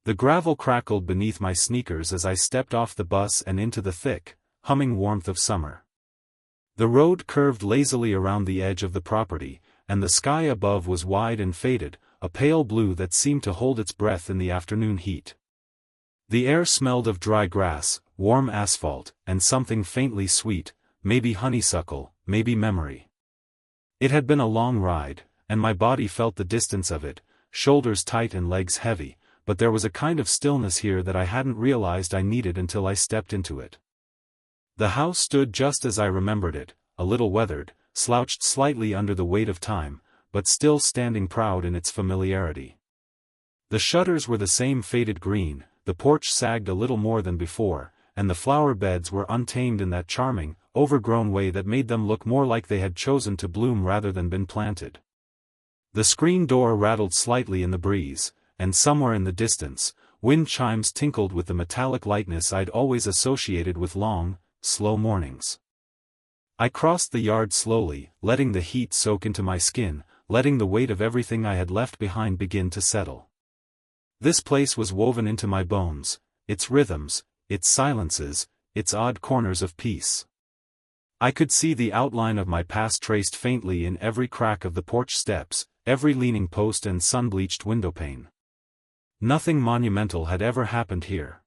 The gravel crackled beneath my sneakers as I stepped off the bus and into the thick, humming warmth of summer. The road curved lazily around the edge of the property, and the sky above was wide and faded, a pale blue that seemed to hold its breath in the afternoon heat. The air smelled of dry grass, warm asphalt, and something faintly sweet, maybe honeysuckle, maybe memory. It had been a long ride, and my body felt the distance of it, shoulders tight and legs heavy, but there was a kind of stillness here that I hadn't realized I needed until I stepped into it. The house stood just as I remembered it, a little weathered, slouched slightly under the weight of time, but still standing proud in its familiarity. The shutters were the same faded green, the porch sagged a little more than before, and the flower beds were untamed in that charming, overgrown way that made them look more like they had chosen to bloom rather than been planted. The screen door rattled slightly in the breeze, and somewhere in the distance, wind chimes tinkled with the metallic lightness I'd always associated with long, slow mornings. I crossed the yard slowly, letting the heat soak into my skin, letting the weight of everything I had left behind begin to settle. This place was woven into my bones, its rhythms, its silences, its odd corners of peace. I could see the outline of my past traced faintly in every crack of the porch steps, every leaning post and sun-bleached windowpane. Nothing monumental had ever happened here.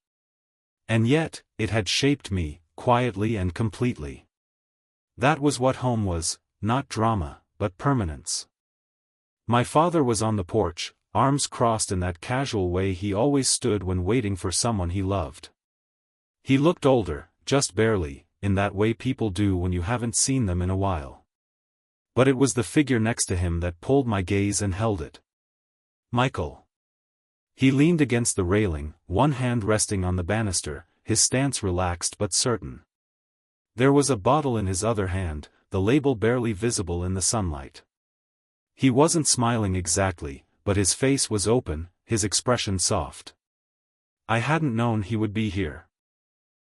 And yet, it had shaped me, quietly and completely. That was what home was, not drama, but permanence. My father was on the porch, arms crossed in that casual way he always stood when waiting for someone he loved. He looked older, just barely, in that way people do when you haven't seen them in a while. But it was the figure next to him that pulled my gaze and held it. Michael. He leaned against the railing, one hand resting on the banister, his stance relaxed but certain. There was a bottle in his other hand, the label barely visible in the sunlight. He wasn't smiling exactly, but his face was open, his expression soft. I hadn't known he would be here.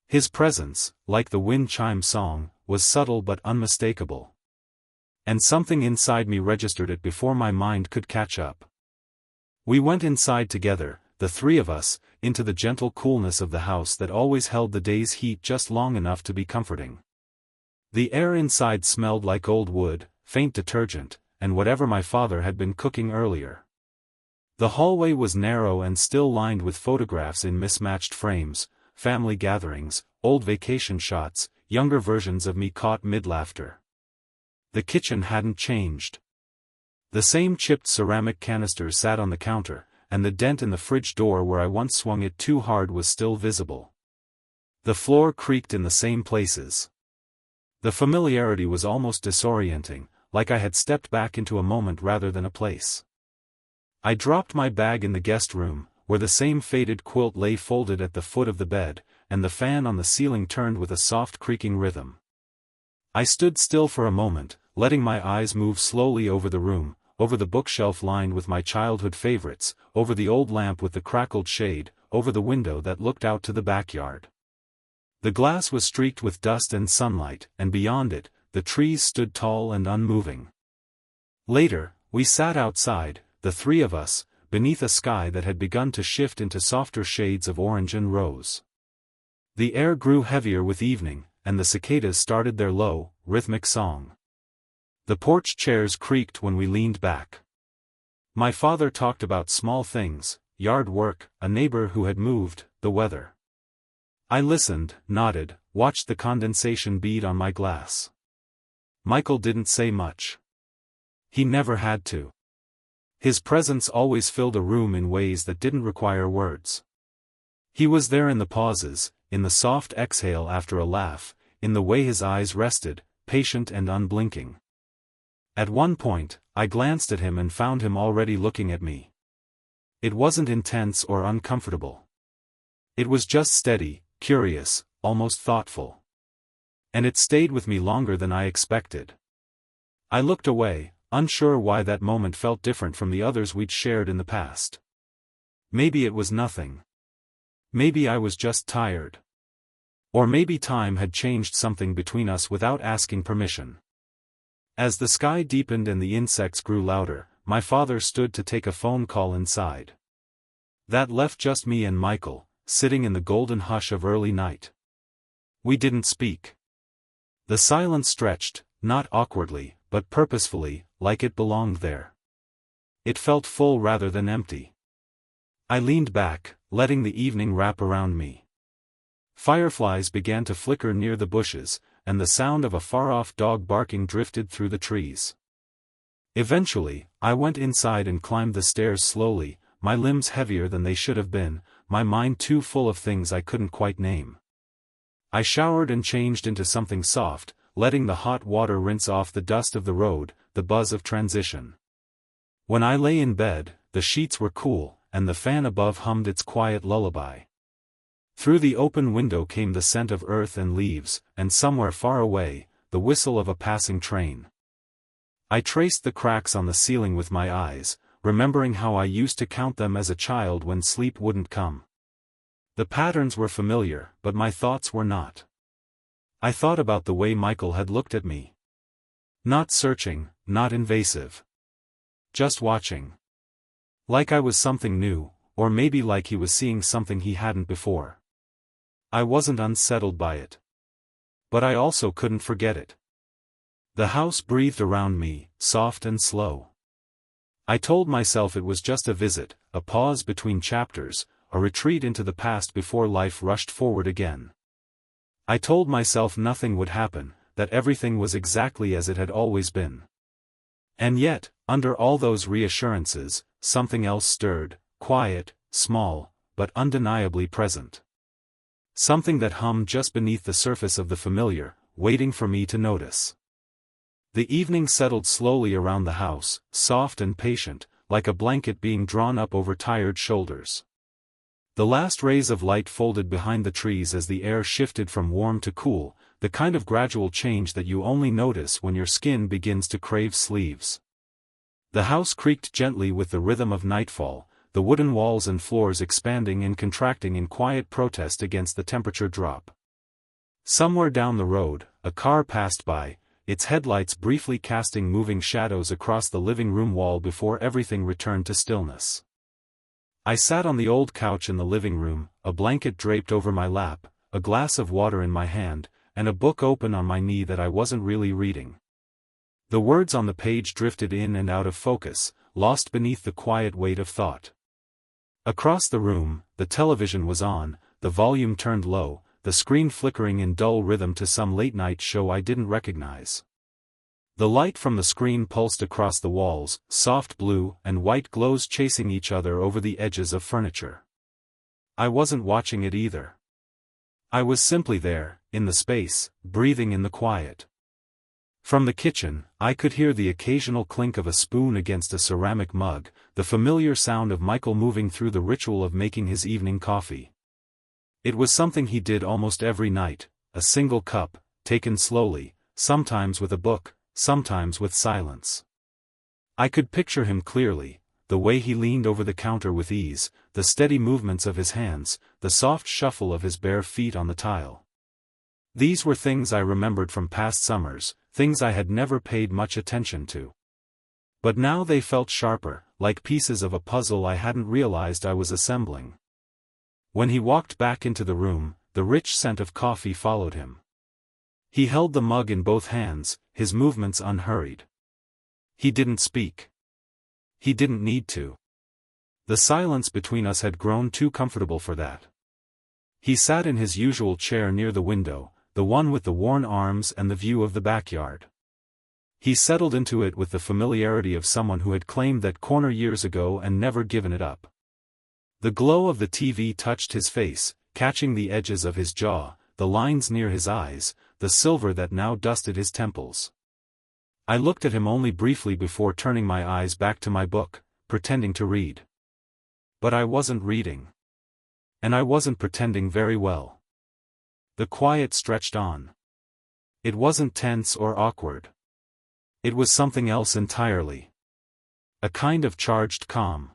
His presence, like the wind chime song, was subtle but unmistakable. And something inside me registered it before my mind could catch up. We went inside together, the three of us, into the gentle coolness of the house that always held the day's heat just long enough to be comforting. The air inside smelled like old wood, faint detergent, and whatever my father had been cooking earlier. The hallway was narrow and still lined with photographs in mismatched frames, family gatherings, old vacation shots, younger versions of me caught mid-laughter. The kitchen hadn't changed. The same chipped ceramic canisters sat on the counter, and the dent in the fridge door where I once swung it too hard was still visible. The floor creaked in the same places. The familiarity was almost disorienting, like I had stepped back into a moment rather than a place. I dropped my bag in the guest room, where the same faded quilt lay folded at the foot of the bed, and the fan on the ceiling turned with a soft creaking rhythm. I stood still for a moment, letting my eyes move slowly over the room, over the bookshelf lined with my childhood favorites, over the old lamp with the crackled shade, over the window that looked out to the backyard. The glass was streaked with dust and sunlight, and beyond it, the trees stood tall and unmoving. Later, we sat outside, the three of us, beneath a sky that had begun to shift into softer shades of orange and rose. The air grew heavier with evening, and the cicadas started their low, rhythmic song. The porch chairs creaked when we leaned back. My father talked about small things, yard work, a neighbor who had moved, the weather. I listened, nodded, watched the condensation bead on my glass. Michael didn't say much. He never had to. His presence always filled a room in ways that didn't require words. He was there in the pauses, in the soft exhale after a laugh, in the way his eyes rested, patient and unblinking. At one point, I glanced at him and found him already looking at me. It wasn't intense or uncomfortable. It was just steady, curious, almost thoughtful. And it stayed with me longer than I expected. I looked away, unsure why that moment felt different from the others we'd shared in the past. Maybe it was nothing. Maybe I was just tired. Or maybe time had changed something between us without asking permission. As the sky deepened and the insects grew louder, my father stood to take a phone call inside. That left just me and Michael, sitting in the golden hush of early night. We didn't speak. The silence stretched, not awkwardly, but purposefully, like it belonged there. It felt full rather than empty. I leaned back, letting the evening wrap around me. Fireflies began to flicker near the bushes, and the sound of a far-off dog barking drifted through the trees. Eventually, I went inside and climbed the stairs slowly, my limbs heavier than they should have been, my mind too full of things I couldn't quite name. I showered and changed into something soft, letting the hot water rinse off the dust of the road, the buzz of transition. When I lay in bed, the sheets were cool, and the fan above hummed its quiet lullaby. Through the open window came the scent of earth and leaves, and somewhere far away, the whistle of a passing train. I traced the cracks on the ceiling with my eyes, remembering how I used to count them as a child when sleep wouldn't come. The patterns were familiar, but my thoughts were not. I thought about the way Michael had looked at me. Not searching, not invasive. Just watching. Like I was something new, or maybe like he was seeing something he hadn't before. I wasn't unsettled by it. But I also couldn't forget it. The house breathed around me, soft and slow. I told myself it was just a visit, a pause between chapters, a retreat into the past before life rushed forward again. I told myself nothing would happen, that everything was exactly as it had always been. And yet, under all those reassurances, something else stirred, quiet, small, but undeniably present. Something that hummed just beneath the surface of the familiar, waiting for me to notice. The evening settled slowly around the house, soft and patient, like a blanket being drawn up over tired shoulders. The last rays of light folded behind the trees as the air shifted from warm to cool, the kind of gradual change that you only notice when your skin begins to crave sleeves. The house creaked gently with the rhythm of nightfall, the wooden walls and floors expanding and contracting in quiet protest against the temperature drop. Somewhere down the road, a car passed by, its headlights briefly casting moving shadows across the living room wall before everything returned to stillness. I sat on the old couch in the living room, a blanket draped over my lap, a glass of water in my hand, and a book open on my knee that I wasn't really reading. The words on the page drifted in and out of focus, lost beneath the quiet weight of thought. Across the room, the television was on, the volume turned low, the screen flickering in dull rhythm to some late-night show I didn't recognize. The light from the screen pulsed across the walls, soft blue and white glows chasing each other over the edges of furniture. I wasn't watching it either. I was simply there, in the space, breathing in the quiet. From the kitchen, I could hear the occasional clink of a spoon against a ceramic mug, the familiar sound of Michael moving through the ritual of making his evening coffee. It was something he did almost every night, a single cup, taken slowly, sometimes with a book, sometimes with silence. I could picture him clearly, the way he leaned over the counter with ease, the steady movements of his hands, the soft shuffle of his bare feet on the tile. These were things I remembered from past summers, things I had never paid much attention to. But now they felt sharper, like pieces of a puzzle I hadn't realized I was assembling. When he walked back into the room, the rich scent of coffee followed him. He held the mug in both hands, his movements unhurried. He didn't speak. He didn't need to. The silence between us had grown too comfortable for that. He sat in his usual chair near the window, the one with the worn arms and the view of the backyard. He settled into it with the familiarity of someone who had claimed that corner years ago and never given it up. The glow of the TV touched his face, catching the edges of his jaw, the lines near his eyes, the silver that now dusted his temples. I looked at him only briefly before turning my eyes back to my book, pretending to read. But I wasn't reading. And I wasn't pretending very well. The quiet stretched on. It wasn't tense or awkward. It was something else entirely. A kind of charged calm.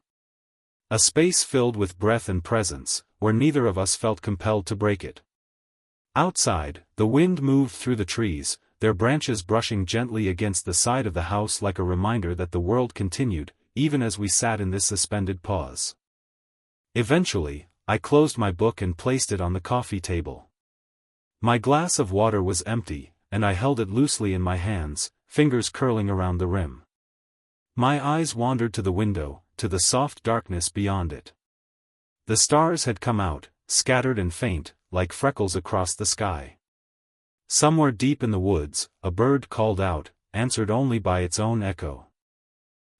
A space filled with breath and presence, where neither of us felt compelled to break it. Outside, the wind moved through the trees, their branches brushing gently against the side of the house like a reminder that the world continued, even as we sat in this suspended pause. Eventually, I closed my book and placed it on the coffee table. My glass of water was empty, and I held it loosely in my hands, fingers curling around the rim. My eyes wandered to the window, to the soft darkness beyond it. The stars had come out, scattered and faint, like freckles across the sky. Somewhere deep in the woods, a bird called out, answered only by its own echo.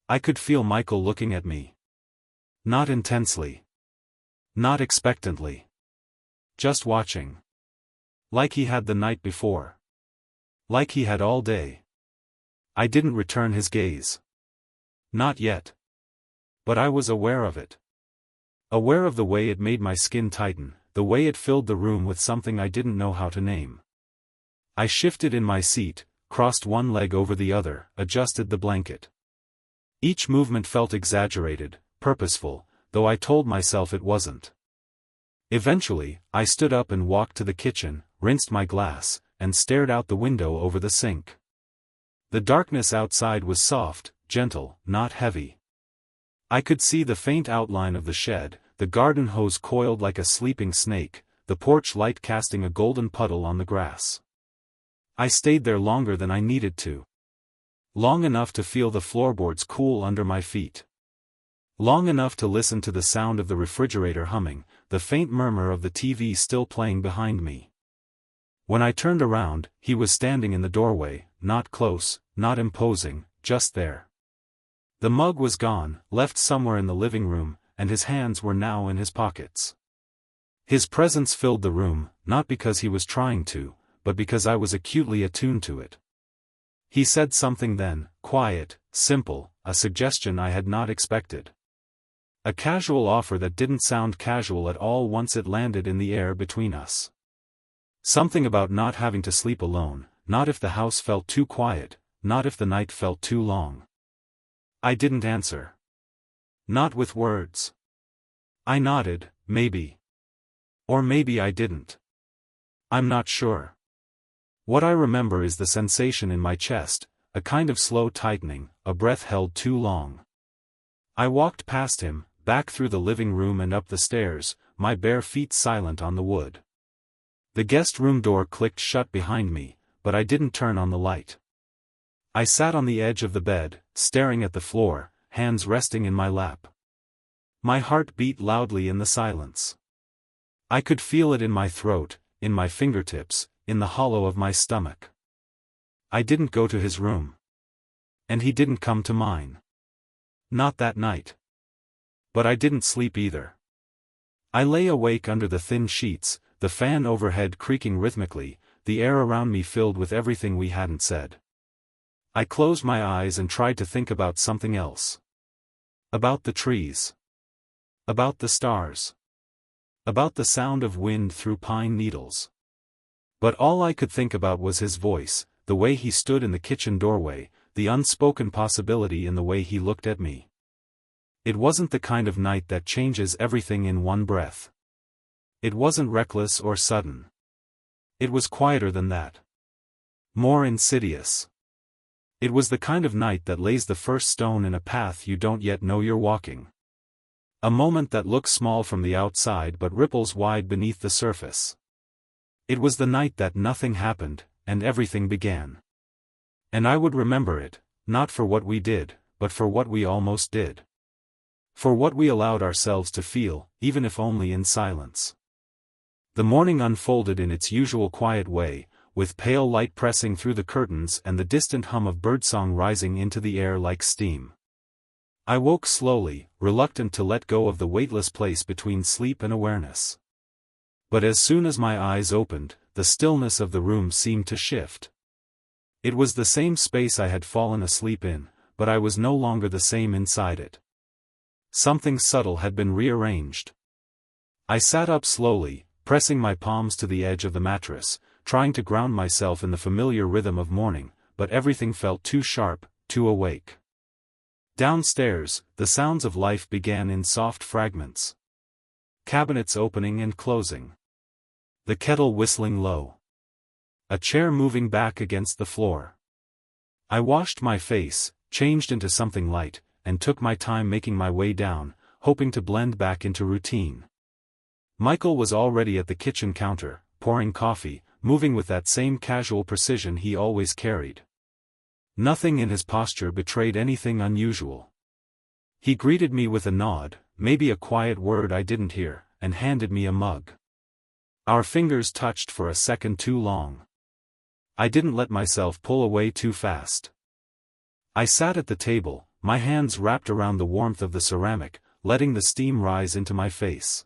I could feel Michael looking at me. Not intensely. Not expectantly. Just watching. Like he had the night before. Like he had all day. I didn't return his gaze. Not yet. But I was aware of it. Aware of the way it made my skin tighten, the way it filled the room with something I didn't know how to name. I shifted in my seat, crossed one leg over the other, adjusted the blanket. Each movement felt exaggerated, purposeful, though I told myself it wasn't. Eventually, I stood up and walked to the kitchen, rinsed my glass, and stared out the window over the sink. The darkness outside was soft, gentle, not heavy. I could see the faint outline of the shed, the garden hose coiled like a sleeping snake, the porch light casting a golden puddle on the grass. I stayed there longer than I needed to. Long enough to feel the floorboards cool under my feet. Long enough to listen to the sound of the refrigerator humming, the faint murmur of the TV still playing behind me. When I turned around, he was standing in the doorway, not close, not imposing, just there. The mug was gone, left somewhere in the living room, and his hands were now in his pockets. His presence filled the room, not because he was trying to, but because I was acutely attuned to it. He said something then, quiet, simple, a suggestion I had not expected. A casual offer that didn't sound casual at all once it landed in the air between us. Something about not having to sleep alone, not if the house felt too quiet, not if the night felt too long. I didn't answer. Not with words. I nodded, maybe. Or maybe I didn't. I'm not sure. What I remember is the sensation in my chest, a kind of slow tightening, a breath held too long. I walked past him, back through the living room and up the stairs, my bare feet silent on the wood. The guest room door clicked shut behind me, but I didn't turn on the light. I sat on the edge of the bed, staring at the floor, hands resting in my lap. My heart beat loudly in the silence. I could feel it in my throat, in my fingertips, in the hollow of my stomach. I didn't go to his room. And he didn't come to mine. Not that night. But I didn't sleep either. I lay awake under the thin sheets, the fan overhead creaking rhythmically, the air around me filled with everything we hadn't said. I closed my eyes and tried to think about something else. About the trees. About the stars. About the sound of wind through pine needles. But all I could think about was his voice, the way he stood in the kitchen doorway, the unspoken possibility in the way he looked at me. It wasn't the kind of night that changes everything in one breath. It wasn't reckless or sudden. It was quieter than that. More insidious. It was the kind of night that lays the first stone in a path you don't yet know you're walking. A moment that looks small from the outside but ripples wide beneath the surface. It was the night that nothing happened, and everything began. And I would remember it, not for what we did, but for what we almost did. For what we allowed ourselves to feel, even if only in silence. The morning unfolded in its usual quiet way, with pale light pressing through the curtains and the distant hum of birdsong rising into the air like steam. I woke slowly, reluctant to let go of the weightless place between sleep and awareness. But as soon as my eyes opened, the stillness of the room seemed to shift. It was the same space I had fallen asleep in, but I was no longer the same inside it. Something subtle had been rearranged. I sat up slowly, pressing my palms to the edge of the mattress, trying to ground myself in the familiar rhythm of morning, but everything felt too sharp, too awake. Downstairs, the sounds of life began in soft fragments. Cabinets opening and closing. The kettle whistling low. A chair moving back against the floor. I washed my face, changed into something light, and took my time making my way down, hoping to blend back into routine. Michael was already at the kitchen counter, pouring coffee, moving with that same casual precision he always carried. Nothing in his posture betrayed anything unusual. He greeted me with a nod, maybe a quiet word I didn't hear, and handed me a mug. Our fingers touched for a second too long. I didn't let myself pull away too fast. I sat at the table, my hands wrapped around the warmth of the ceramic, letting the steam rise into my face.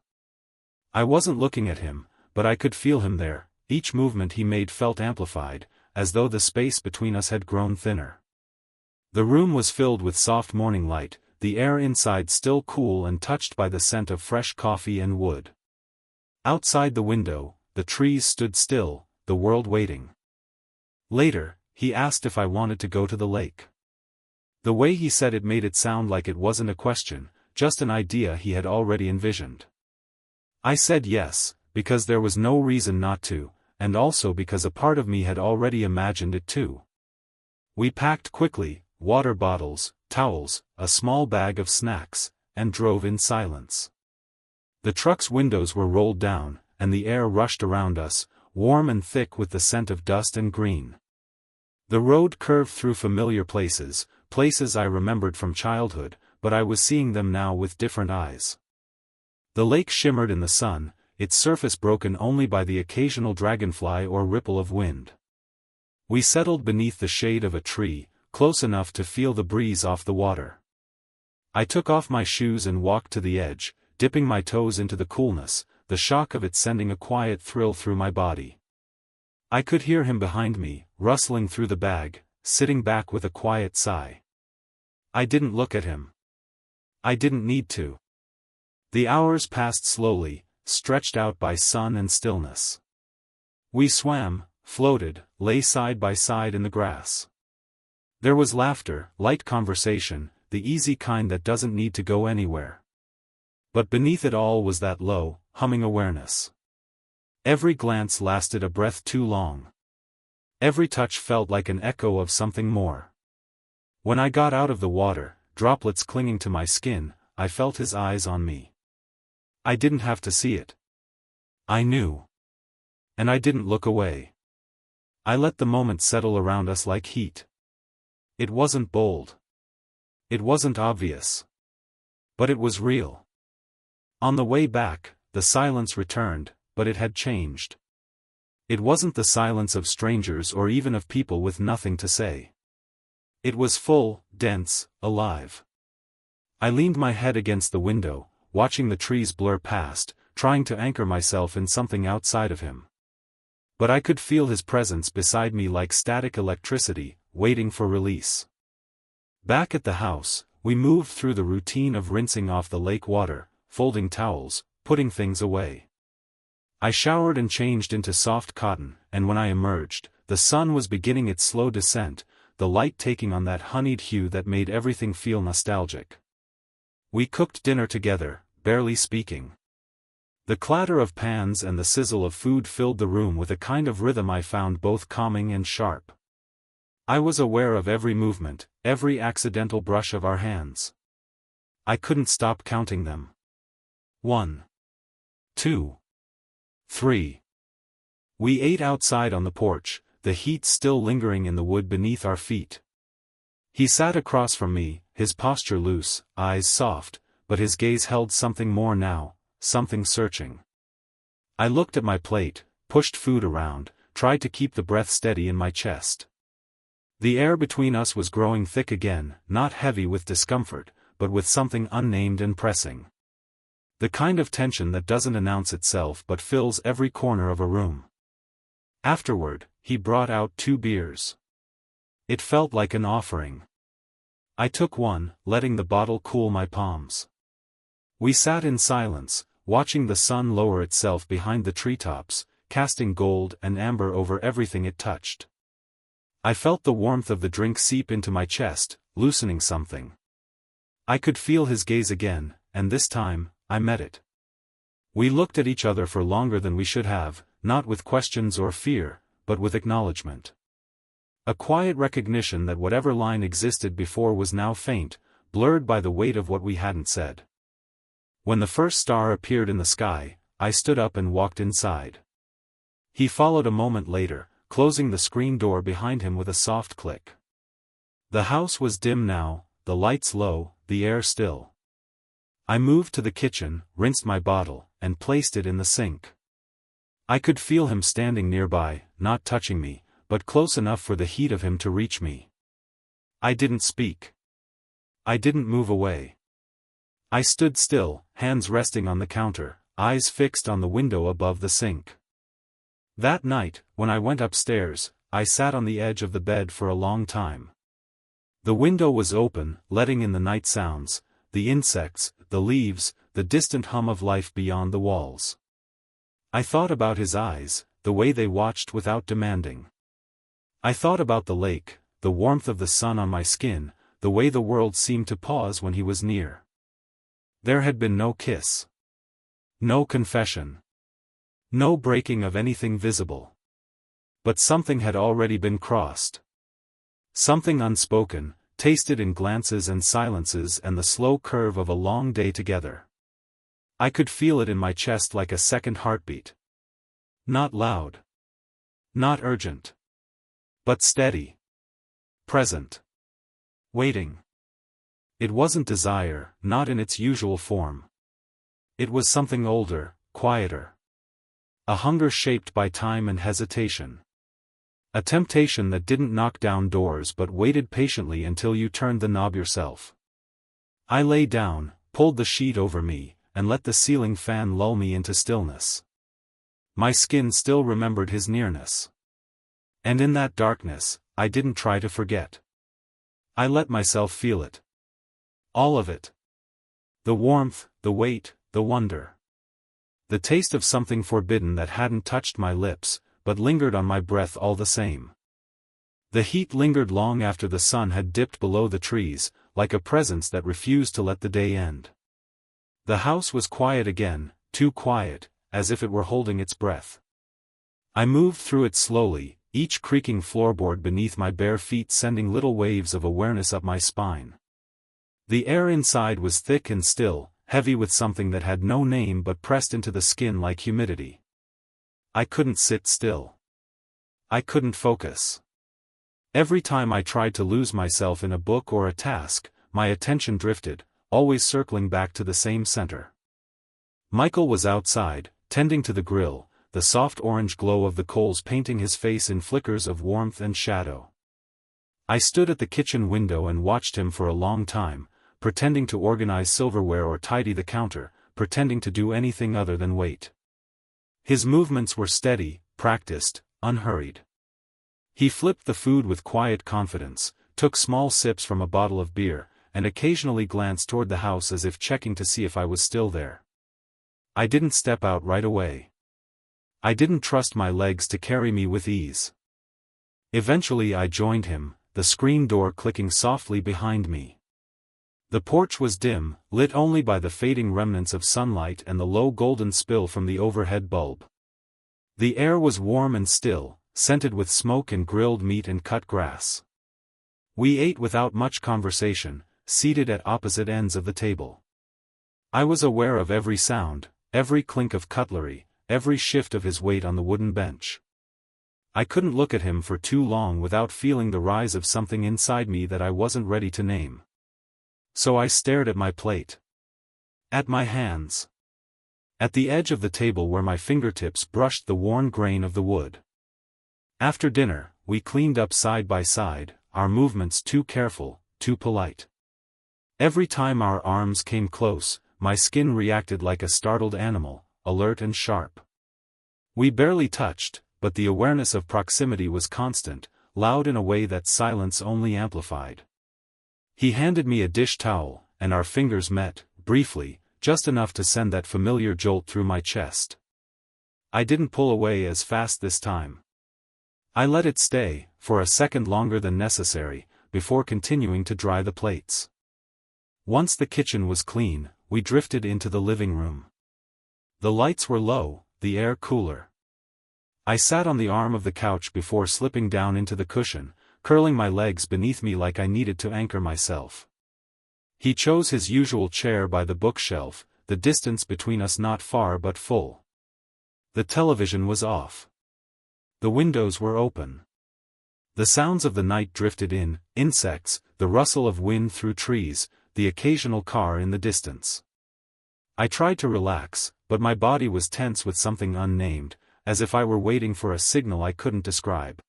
I wasn't looking at him, but I could feel him there. Each movement he made felt amplified, as though the space between us had grown thinner. The room was filled with soft morning light, the air inside still cool and touched by the scent of fresh coffee and wood. Outside the window, the trees stood still, the world waiting. Later, he asked if I wanted to go to the lake. The way he said it made it sound like it wasn't a question, just an idea he had already envisioned. I said yes, because there was no reason not to, and also because a part of me had already imagined it too. We packed quickly, water bottles, towels, a small bag of snacks, and drove in silence. The truck's windows were rolled down, and the air rushed around us, warm and thick with the scent of dust and green. The road curved through familiar places, places I remembered from childhood, but I was seeing them now with different eyes. The lake shimmered in the sun, its surface broken only by the occasional dragonfly or ripple of wind. We settled beneath the shade of a tree, close enough to feel the breeze off the water. I took off my shoes and walked to the edge, dipping my toes into the coolness, the shock of it sending a quiet thrill through my body. I could hear him behind me, rustling through the bag, sitting back with a quiet sigh. I didn't look at him. I didn't need to. The hours passed slowly, stretched out by sun and stillness. We swam, floated, lay side by side in the grass. There was laughter, light conversation, the easy kind that doesn't need to go anywhere. But beneath it all was that low, humming awareness. Every glance lasted a breath too long. Every touch felt like an echo of something more. When I got out of the water, droplets clinging to my skin, I felt his eyes on me. I didn't have to see it. I knew. And I didn't look away. I let the moment settle around us like heat. It wasn't bold. It wasn't obvious. But it was real. On the way back, the silence returned, but it had changed. It wasn't the silence of strangers or even of people with nothing to say. It was full, dense, alive. I leaned my head against the window, watching the trees blur past, trying to anchor myself in something outside of him. But I could feel his presence beside me like static electricity, waiting for release. Back at the house, we moved through the routine of rinsing off the lake water, folding towels, putting things away. I showered and changed into soft cotton, and when I emerged, the sun was beginning its slow descent, the light taking on that honeyed hue that made everything feel nostalgic. We cooked dinner together, barely speaking. The clatter of pans and the sizzle of food filled the room with a kind of rhythm I found both calming and sharp. I was aware of every movement, every accidental brush of our hands. I couldn't stop counting them. 1, 2, 3. We ate outside on the porch, the heat still lingering in the wood beneath our feet. He sat across from me, his posture loose, eyes soft, but his gaze held something more now, something searching. I looked at my plate, pushed food around, tried to keep the breath steady in my chest. The air between us was growing thick again, not heavy with discomfort, but with something unnamed and pressing. The kind of tension that doesn't announce itself but fills every corner of a room. Afterward, he brought out 2 beers. It felt like an offering. I took one, letting the bottle cool my palms. We sat in silence, watching the sun lower itself behind the treetops, casting gold and amber over everything it touched. I felt the warmth of the drink seep into my chest, loosening something. I could feel his gaze again, and this time, I met it. We looked at each other for longer than we should have, not with questions or fear, but with acknowledgement. A quiet recognition that whatever line existed before was now faint, blurred by the weight of what we hadn't said. When the first star appeared in the sky, I stood up and walked inside. He followed a moment later, closing the screen door behind him with a soft click. The house was dim now, the lights low, the air still. I moved to the kitchen, rinsed my bottle, and placed it in the sink. I could feel him standing nearby, not touching me, but close enough for the heat of him to reach me. I didn't speak. I didn't move away. I stood still, hands resting on the counter, eyes fixed on the window above the sink. That night, when I went upstairs, I sat on the edge of the bed for a long time. The window was open, letting in the night sounds, the insects, the leaves, the distant hum of life beyond the walls. I thought about his eyes, the way they watched without demanding. I thought about the lake, the warmth of the sun on my skin, the way the world seemed to pause when he was near. There had been no kiss. No confession. No breaking of anything visible. But something had already been crossed. Something unspoken, tasted in glances and silences and the slow curve of a long day together. I could feel it in my chest like a second heartbeat. Not loud. Not urgent. But steady. Present. Waiting. It wasn't desire, not in its usual form. It was something older, quieter. A hunger shaped by time and hesitation. A temptation that didn't knock down doors but waited patiently until you turned the knob yourself. I lay down, pulled the sheet over me, and let the ceiling fan lull me into stillness. My skin still remembered his nearness. And in that darkness, I didn't try to forget. I let myself feel it. All of it. The warmth, the weight, the wonder. The taste of something forbidden that hadn't touched my lips, but lingered on my breath all the same. The heat lingered long after the sun had dipped below the trees, like a presence that refused to let the day end. The house was quiet again, too quiet, as if it were holding its breath. I moved through it slowly, each creaking floorboard beneath my bare feet sending little waves of awareness up my spine. The air inside was thick and still, heavy with something that had no name but pressed into the skin like humidity. I couldn't sit still. I couldn't focus. Every time I tried to lose myself in a book or a task, my attention drifted, always circling back to the same center. Michael was outside, tending to the grill, the soft orange glow of the coals painting his face in flickers of warmth and shadow. I stood at the kitchen window and watched him for a long time, pretending to organize silverware or tidy the counter, pretending to do anything other than wait. His movements were steady, practiced, unhurried. He flipped the food with quiet confidence, took small sips from a bottle of beer, and occasionally glanced toward the house as if checking to see if I was still there. I didn't step out right away. I didn't trust my legs to carry me with ease. Eventually I joined him, the screen door clicking softly behind me. The porch was dim, lit only by the fading remnants of sunlight and the low golden spill from the overhead bulb. The air was warm and still, scented with smoke and grilled meat and cut grass. We ate without much conversation, seated at opposite ends of the table. I was aware of every sound, every clink of cutlery, every shift of his weight on the wooden bench. I couldn't look at him for too long without feeling the rise of something inside me that I wasn't ready to name. So I stared at my plate. At my hands. At the edge of the table where my fingertips brushed the worn grain of the wood. After dinner, we cleaned up side by side, our movements too careful, too polite. Every time our arms came close, my skin reacted like a startled animal, alert and sharp. We barely touched, but the awareness of proximity was constant, loud in a way that silence only amplified. He handed me a dish towel, and our fingers met, briefly, just enough to send that familiar jolt through my chest. I didn't pull away as fast this time. I let it stay, for a second longer than necessary, before continuing to dry the plates. Once the kitchen was clean, we drifted into the living room. The lights were low, the air cooler. I sat on the arm of the couch before slipping down into the cushion, curling my legs beneath me like I needed to anchor myself. He chose his usual chair by the bookshelf, the distance between us not far but full. The television was off. The windows were open. The sounds of the night drifted in, insects, the rustle of wind through trees, the occasional car in the distance. I tried to relax, but my body was tense with something unnamed, as if I were waiting for a signal I couldn't describe.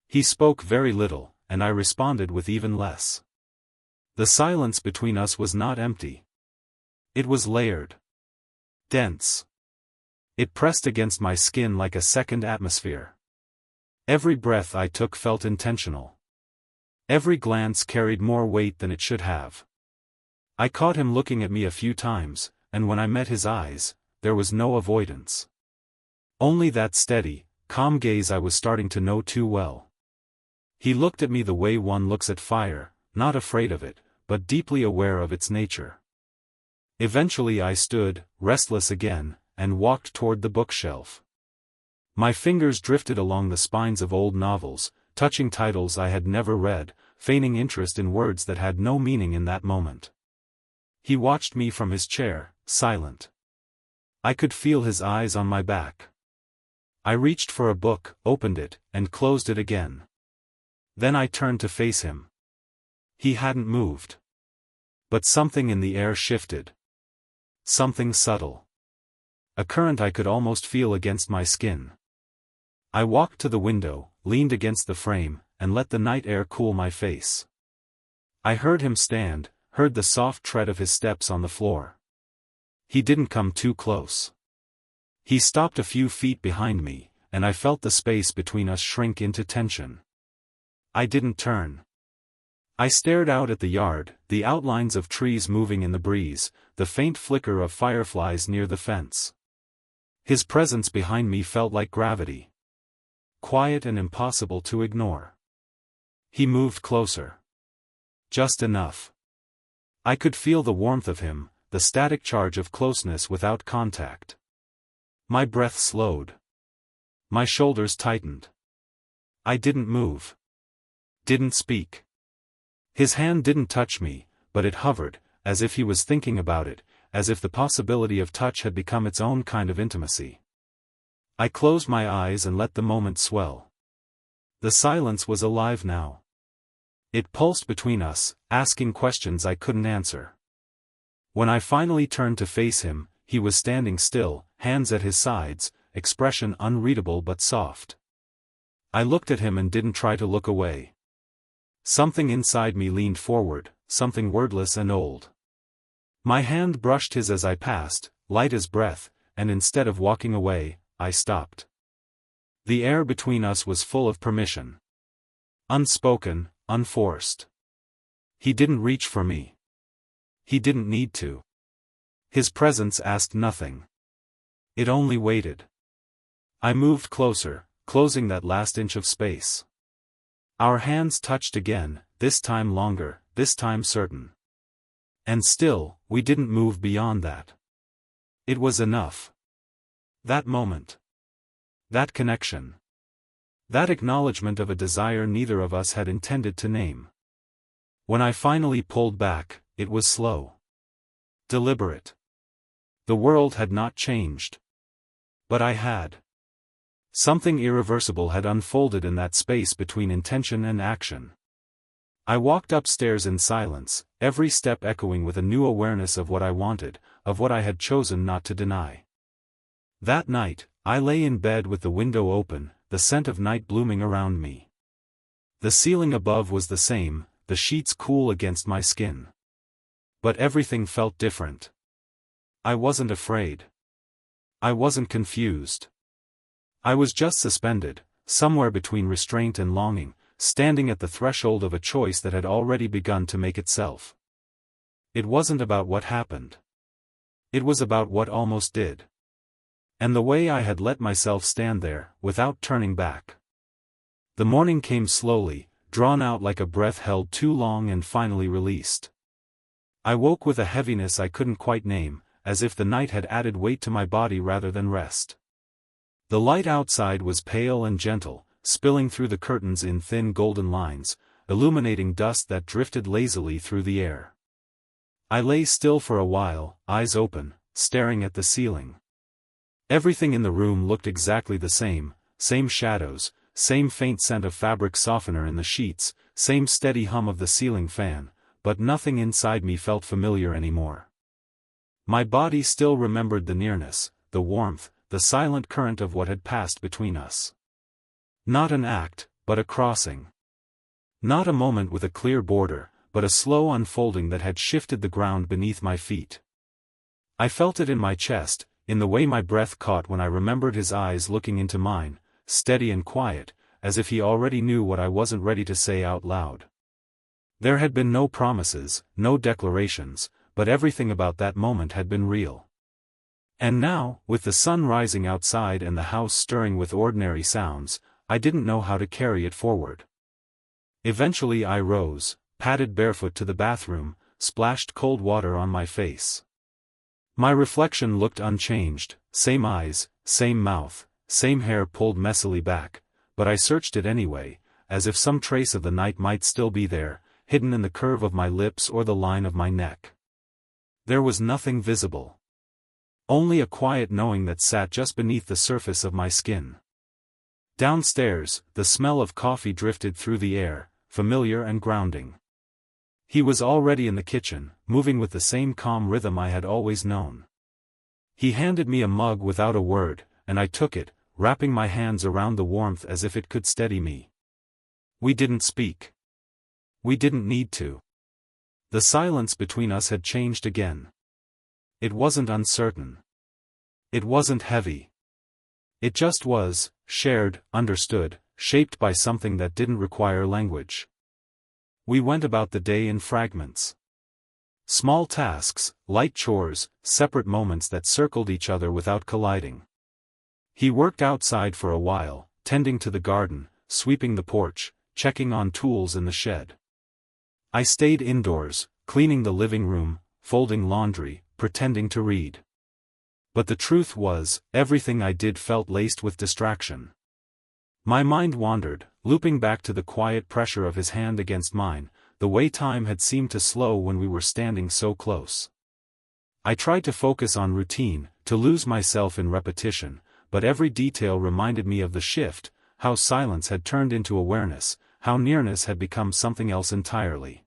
He spoke very little, and I responded with even less. The silence between us was not empty. It was layered. Dense. It pressed against my skin like a second atmosphere. Every breath I took felt intentional. Every glance carried more weight than it should have. I caught him looking at me a few times, and when I met his eyes, there was no avoidance. Only that steady, calm gaze I was starting to know too well. He looked at me the way one looks at fire, not afraid of it, but deeply aware of its nature. Eventually I stood, restless again, and walked toward the bookshelf. My fingers drifted along the spines of old novels, touching titles I had never read, feigning interest in words that had no meaning in that moment. He watched me from his chair, silent. I could feel his eyes on my back. I reached for a book, opened it, and closed it again. Then I turned to face him. He hadn't moved. But something in the air shifted. Something subtle. A current I could almost feel against my skin. I walked to the window, leaned against the frame, and let the night air cool my face. I heard him stand, heard the soft tread of his steps on the floor. He didn't come too close. He stopped a few feet behind me, and I felt the space between us shrink into tension. I didn't turn. I stared out at the yard, the outlines of trees moving in the breeze, the faint flicker of fireflies near the fence. His presence behind me felt like gravity. Quiet and impossible to ignore. He moved closer. Just enough. I could feel the warmth of him, the static charge of closeness without contact. My breath slowed. My shoulders tightened. I didn't move. Didn't speak. His hand didn't touch me, but it hovered, as if he was thinking about it, as if the possibility of touch had become its own kind of intimacy. I closed my eyes and let the moment swell. The silence was alive now. It pulsed between us, asking questions I couldn't answer. When I finally turned to face him, he was standing still, hands at his sides, expression unreadable but soft. I looked at him and didn't try to look away. Something inside me leaned forward, something wordless and old. My hand brushed his as I passed, light as breath, and instead of walking away, I stopped. The air between us was full of permission. Unspoken, unforced. He didn't reach for me. He didn't need to. His presence asked nothing. It only waited. I moved closer, closing that last inch of space. Our hands touched again, this time longer, this time certain. And still, we didn't move beyond that. It was enough. That moment. That connection. That acknowledgement of a desire neither of us had intended to name. When I finally pulled back, it was slow. Deliberate. The world had not changed. But I had. Something irreversible had unfolded in that space between intention and action. I walked upstairs in silence, every step echoing with a new awareness of what I wanted, of what I had chosen not to deny. That night, I lay in bed with the window open, the scent of night blooming around me. The ceiling above was the same, the sheets cool against my skin. But everything felt different. I wasn't afraid. I wasn't confused. I was just suspended, somewhere between restraint and longing, standing at the threshold of a choice that had already begun to make itself. It wasn't about what happened. It was about what almost did. And the way I had let myself stand there, without turning back. The morning came slowly, drawn out like a breath held too long and finally released. I woke with a heaviness I couldn't quite name, as if the night had added weight to my body rather than rest. The light outside was pale and gentle, spilling through the curtains in thin golden lines, illuminating dust that drifted lazily through the air. I lay still for a while, eyes open, staring at the ceiling. Everything in the room looked exactly the same shadows, same faint scent of fabric softener in the sheets, same steady hum of the ceiling fan, but nothing inside me felt familiar anymore. My body still remembered the nearness, the warmth, the silent current of what had passed between us. Not an act, but a crossing. Not a moment with a clear border, but a slow unfolding that had shifted the ground beneath my feet. I felt it in my chest, in the way my breath caught when I remembered his eyes looking into mine, steady and quiet, as if he already knew what I wasn't ready to say out loud. There had been no promises, no declarations, but everything about that moment had been real. And now, with the sun rising outside and the house stirring with ordinary sounds, I didn't know how to carry it forward. Eventually I rose, padded barefoot to the bathroom, splashed cold water on my face. My reflection looked unchanged, same eyes, same mouth, same hair pulled messily back, but I searched it anyway, as if some trace of the night might still be there, hidden in the curve of my lips or the line of my neck. There was nothing visible. Only a quiet knowing that sat just beneath the surface of my skin. Downstairs, the smell of coffee drifted through the air, familiar and grounding. He was already in the kitchen, moving with the same calm rhythm I had always known. He handed me a mug without a word, and I took it, wrapping my hands around the warmth as if it could steady me. We didn't speak. We didn't need to. The silence between us had changed again. It wasn't uncertain. It wasn't heavy. It just was, shared, understood, shaped by something that didn't require language. We went about the day in fragments. Small tasks, light chores, separate moments that circled each other without colliding. He worked outside for a while, tending to the garden, sweeping the porch, checking on tools in the shed. I stayed indoors, cleaning the living room, folding laundry, pretending to read. But the truth was, everything I did felt laced with distraction. My mind wandered, looping back to the quiet pressure of his hand against mine, the way time had seemed to slow when we were standing so close. I tried to focus on routine, to lose myself in repetition, but every detail reminded me of the shift, how silence had turned into awareness, how nearness had become something else entirely.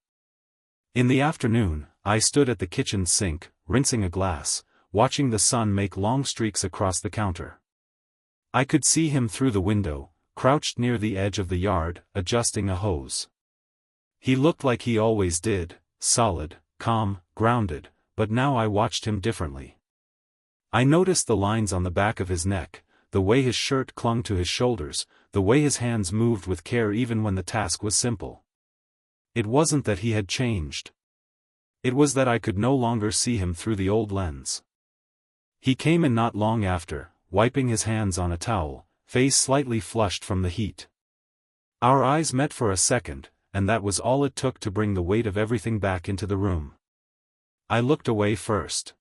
In the afternoon, I stood at the kitchen sink, rinsing a glass, watching the sun make long streaks across the counter. I could see him through the window, crouched near the edge of the yard, adjusting a hose. He looked like he always did, solid, calm, grounded, but now I watched him differently. I noticed the lines on the back of his neck, the way his shirt clung to his shoulders, the way his hands moved with care even when the task was simple. It wasn't that he had changed. It was that I could no longer see him through the old lens. He came in not long after, wiping his hands on a towel, face slightly flushed from the heat. Our eyes met for a second, and that was all it took to bring the weight of everything back into the room. I looked away first.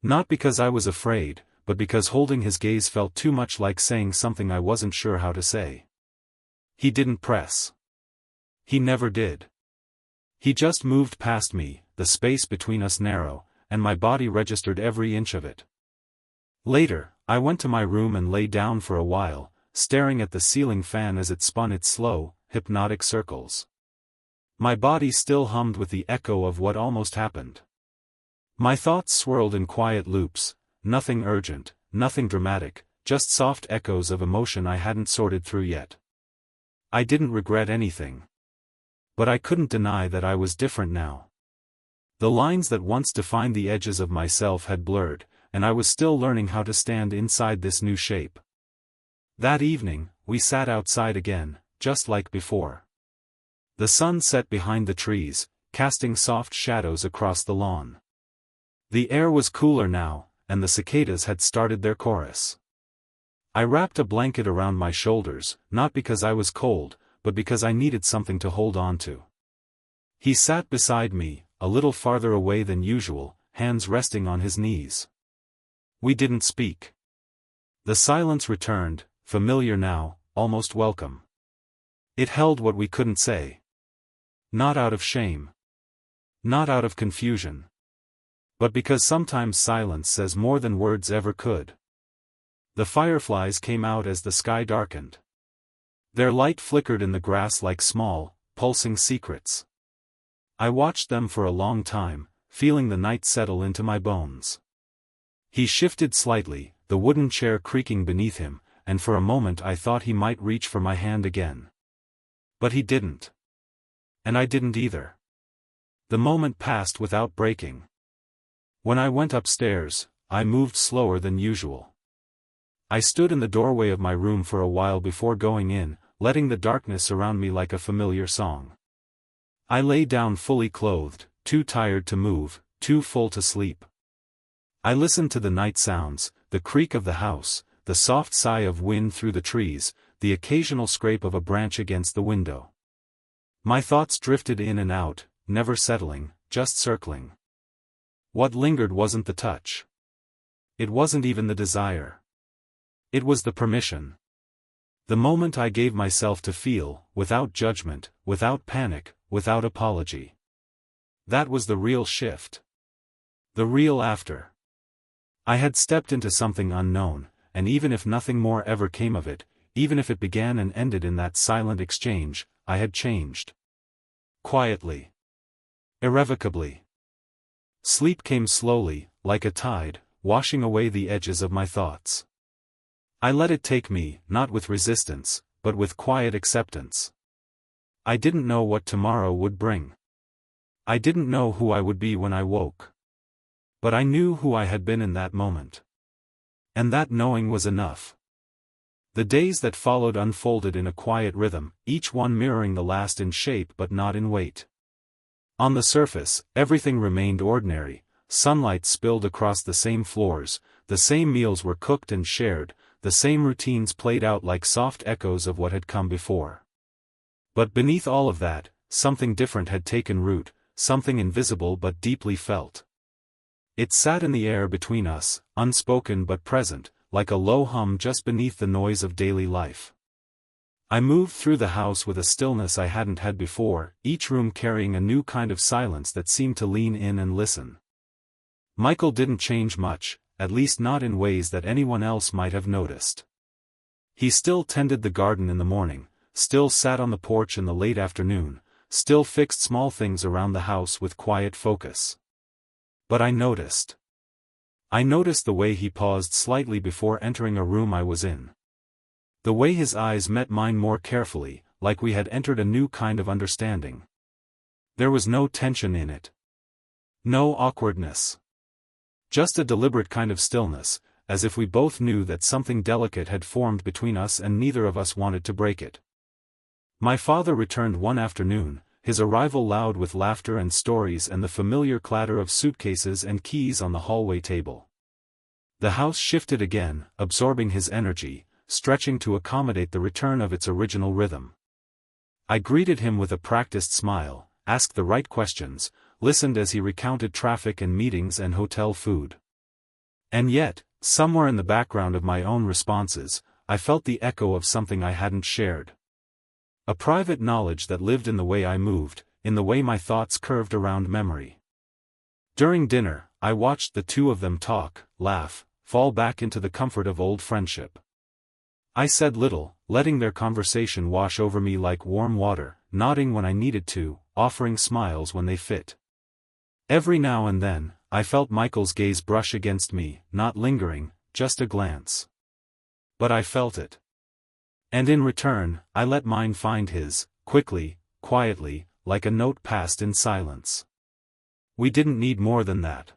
Not because I was afraid, but because holding his gaze felt too much like saying something I wasn't sure how to say. He didn't press. He never did. He just moved past me, the space between us narrow, and my body registered every inch of it. Later, I went to my room and lay down for a while, staring at the ceiling fan as it spun its slow, hypnotic circles. My body still hummed with the echo of what almost happened. My thoughts swirled in quiet loops, nothing urgent, nothing dramatic, just soft echoes of emotion I hadn't sorted through yet. I didn't regret anything. But I couldn't deny that I was different now. The lines that once defined the edges of myself had blurred, and I was still learning how to stand inside this new shape. That evening, we sat outside again, just like before. The sun set behind the trees, casting soft shadows across the lawn. The air was cooler now, and the cicadas had started their chorus. I wrapped a blanket around my shoulders, not because I was cold, but because I needed something to hold on to. He sat beside me, a little farther away than usual, hands resting on his knees. We didn't speak. The silence returned, familiar now, almost welcome. It held what we couldn't say. Not out of shame. Not out of confusion, but because sometimes silence says more than words ever could. The fireflies came out as the sky darkened. Their light flickered in the grass like small, pulsing secrets. I watched them for a long time, feeling the night settle into my bones. He shifted slightly, the wooden chair creaking beneath him, and for a moment I thought he might reach for my hand again. But he didn't. And I didn't either. The moment passed without breaking. When I went upstairs, I moved slower than usual. I stood in the doorway of my room for a while before going in, letting the darkness surround me like a familiar song. I lay down fully clothed, too tired to move, too full to sleep. I listened to the night sounds, the creak of the house, the soft sigh of wind through the trees, the occasional scrape of a branch against the window. My thoughts drifted in and out, never settling, just circling. What lingered wasn't the touch. It wasn't even the desire. It was the permission. The moment I gave myself to feel, without judgment, without panic, without apology. That was the real shift. The real after. I had stepped into something unknown, and even if nothing more ever came of it, even if it began and ended in that silent exchange, I had changed. Quietly. Irrevocably. Sleep came slowly, like a tide, washing away the edges of my thoughts. I let it take me, not with resistance, but with quiet acceptance. I didn't know what tomorrow would bring. I didn't know who I would be when I woke. But I knew who I had been in that moment. And that knowing was enough. The days that followed unfolded in a quiet rhythm, each one mirroring the last in shape but not in weight. On the surface, everything remained ordinary, sunlight spilled across the same floors, the same meals were cooked and shared, the same routines played out like soft echoes of what had come before. But beneath all of that, something different had taken root, something invisible but deeply felt. It sat in the air between us, unspoken but present, like a low hum just beneath the noise of daily life. I moved through the house with a stillness I hadn't had before, each room carrying a new kind of silence that seemed to lean in and listen. Michael didn't change much, at least not in ways that anyone else might have noticed. He still tended the garden in the morning, still sat on the porch in the late afternoon, still fixed small things around the house with quiet focus. But I noticed. I noticed the way he paused slightly before entering a room I was in. The way his eyes met mine more carefully, like we had entered a new kind of understanding. There was no tension in it. No awkwardness. Just a deliberate kind of stillness, as if we both knew that something delicate had formed between us and neither of us wanted to break it. My father returned one afternoon, his arrival loud with laughter and stories and the familiar clatter of suitcases and keys on the hallway table. The house shifted again, absorbing his energy, stretching to accommodate the return of its original rhythm. I greeted him with a practiced smile, asked the right questions, listened as he recounted traffic and meetings and hotel food. And yet, somewhere in the background of my own responses, I felt the echo of something I hadn't shared. A private knowledge that lived in the way I moved, in the way my thoughts curved around memory. During dinner, I watched the two of them talk, laugh, fall back into the comfort of old friendship. I said little, letting their conversation wash over me like warm water, nodding when I needed to, offering smiles when they fit. Every now and then, I felt Michael's gaze brush against me, not lingering, just a glance. But I felt it. And in return, I let mine find his, quickly, quietly, like a note passed in silence. We didn't need more than that.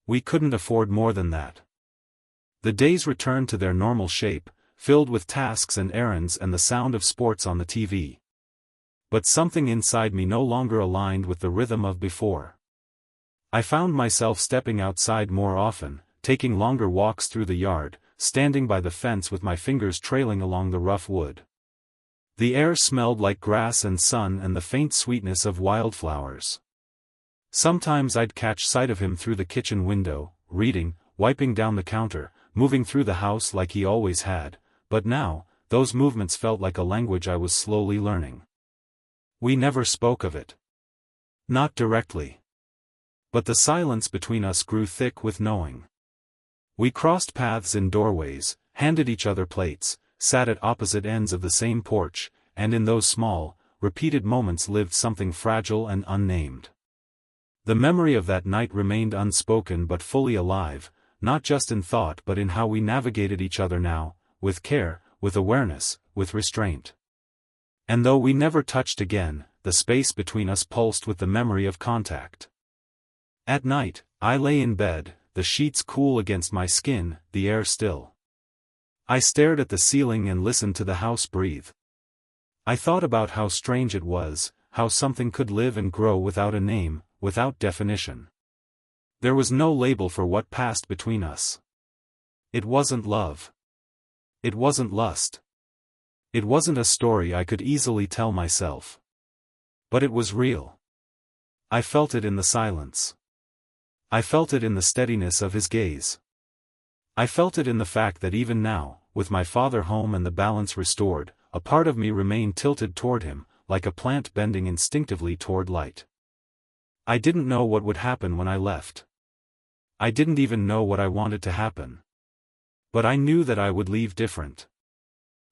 We couldn't afford more than that. The days returned to their normal shape, filled with tasks and errands and the sound of sports on the TV. But something inside me no longer aligned with the rhythm of before. I found myself stepping outside more often, taking longer walks through the yard, standing by the fence with my fingers trailing along the rough wood. The air smelled like grass and sun and the faint sweetness of wildflowers. Sometimes I'd catch sight of him through the kitchen window, reading, wiping down the counter, moving through the house like he always had, but now, those movements felt like a language I was slowly learning. We never spoke of it. Not directly. But the silence between us grew thick with knowing. We crossed paths in doorways, handed each other plates, sat at opposite ends of the same porch, and in those small, repeated moments lived something fragile and unnamed. The memory of that night remained unspoken but fully alive, not just in thought but in how we navigated each other now, with care, with awareness, with restraint. And though we never touched again, the space between us pulsed with the memory of contact. At night, I lay in bed, the sheets cool against my skin, the air still. I stared at the ceiling and listened to the house breathe. I thought about how strange it was, how something could live and grow without a name, without definition. There was no label for what passed between us. It wasn't love. It wasn't lust. It wasn't a story I could easily tell myself. But it was real. I felt it in the silence. I felt it in the steadiness of his gaze. I felt it in the fact that even now, with my father home and the balance restored, a part of me remained tilted toward him, like a plant bending instinctively toward light. I didn't know what would happen when I left. I didn't even know what I wanted to happen. But I knew that I would leave different.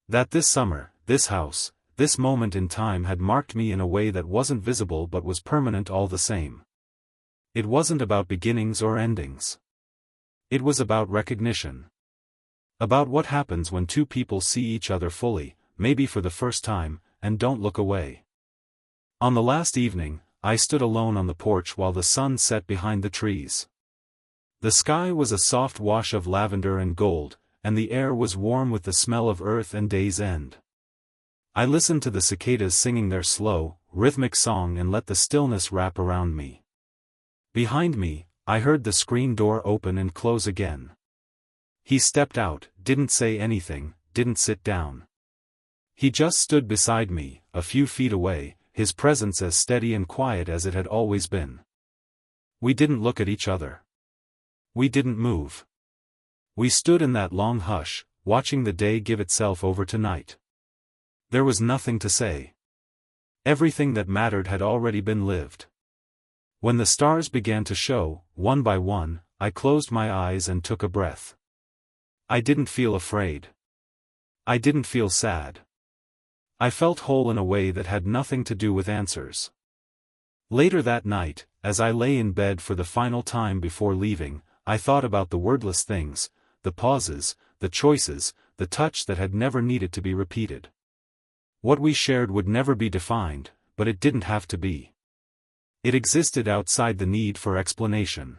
That this summer, this house, this moment in time had marked me in a way that wasn't visible but was permanent all the same. It wasn't about beginnings or endings. It was about recognition. About what happens when two people see each other fully, maybe for the first time, and don't look away. On the last evening, I stood alone on the porch while the sun set behind the trees. The sky was a soft wash of lavender and gold, and the air was warm with the smell of earth and day's end. I listened to the cicadas singing their slow, rhythmic song and let the stillness wrap around me. Behind me, I heard the screen door open and close again. He stepped out, didn't say anything, didn't sit down. He just stood beside me, a few feet away, his presence as steady and quiet as it had always been. We didn't look at each other. We didn't move. We stood in that long hush, watching the day give itself over to night. There was nothing to say. Everything that mattered had already been lived. When the stars began to show, one by one, I closed my eyes and took a breath. I didn't feel afraid. I didn't feel sad. I felt whole in a way that had nothing to do with answers. Later that night, as I lay in bed for the final time before leaving, I thought about the wordless things, the pauses, the choices, the touch that had never needed to be repeated. What we shared would never be defined, but it didn't have to be. It existed outside the need for explanation.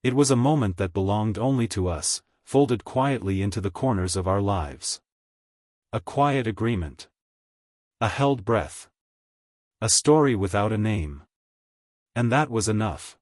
It was a moment that belonged only to us, folded quietly into the corners of our lives. A quiet agreement. A held breath. A story without a name. And that was enough.